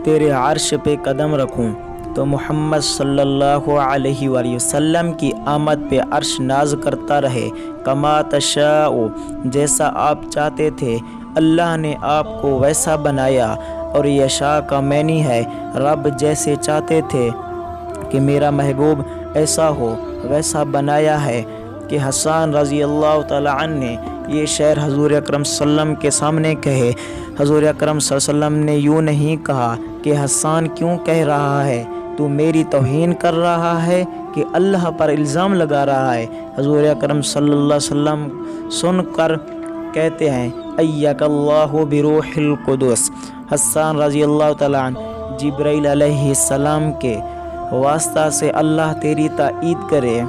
تیرے عرش پہ قدم رکھوں تو محمد صلی اللہ علیہ وآلہ وسلم کی آمد پہ عرش ناز کرتا رہے۔ کما تشاء، جیسا آپ چاہتے تھے اللہ نے آپ کو ویسا بنایا، اور یشاء کا معنی ہے رب جیسے چاہتے تھے کہ میرا محبوب ایسا ہو ویسا بنایا ہے کہ حسان رضی اللہ تعالی عنہ نے یہ شعر حضور اکرم صلی اللہ علیہ وسلم کے سامنے کہے۔ حضور اکرم صلی اللہ علیہ وسلم نے یوں نہیں کہا کہ حسان کیوں کہہ رہا ہے، تو میری توہین کر رہا ہے کہ اللہ پر الزام لگا رہا ہے۔ حضور اکرم صلی اللہ علیہ وسلم سن کر کہتے ہیں ایک اللہ بروح القدس۔ حسان رضی اللہ تعالیٰ عنہ جبرائیل علیہ السلام کے واسطہ سے اللہ تیری تائید کرے،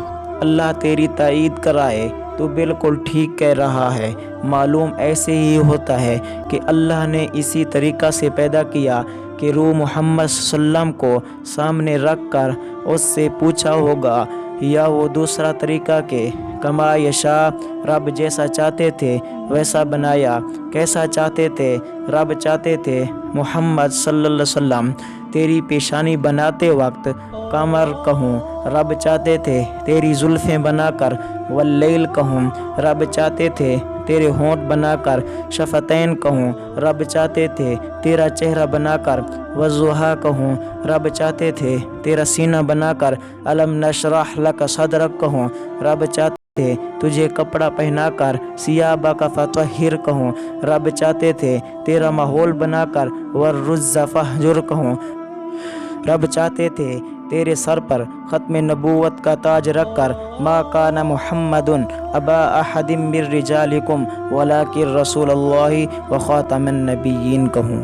اللہ تیری تائید کرائے تو بالکل ٹھیک کہہ رہا ہے۔ معلوم ایسے ہی ہوتا ہے کہ اللہ نے اسی طریقہ سے پیدا کیا کہ روح محمد صلی اللہ علیہ وسلم کو سامنے رکھ کر اس سے پوچھا ہوگا، یا وہ دوسرا طریقہ کہ کما یشاء، رب جیسا چاہتے تھے ویسا بنایا۔ کیسا چاہتے تھے؟ رب چاہتے تھے محمد صلی اللہ علیہ وسلم تیری پیشانی بناتے وقت قمر کہوں، رب چاہتے تھے تیری زلفیں بنا کر واللیل کہوں، رب چاہتے تھے تیرے ہونٹ بنا کر شفتین کہوں، رب چاہتے تھے تیرا چہرہ بنا کر والضحیٰ کہوں، رب چاہتے تھے تیرا سینہ بنا کر الم نشرح لک صدرک کہوں، رب چاہتے تھے تجھے کپڑا پہنا کر ثیابک فطہر کہوں، رب چاہتے تھے تیرا ماحول بنا کر والرجز فاہجر کہوں، رب چاہتے تھے تیرے سر پر ختم نبوت کا تاج رکھ کر ما کان محمد ابا احد من رجالکم ولکن رسول اللہ وخاتم النبیین کہوں۔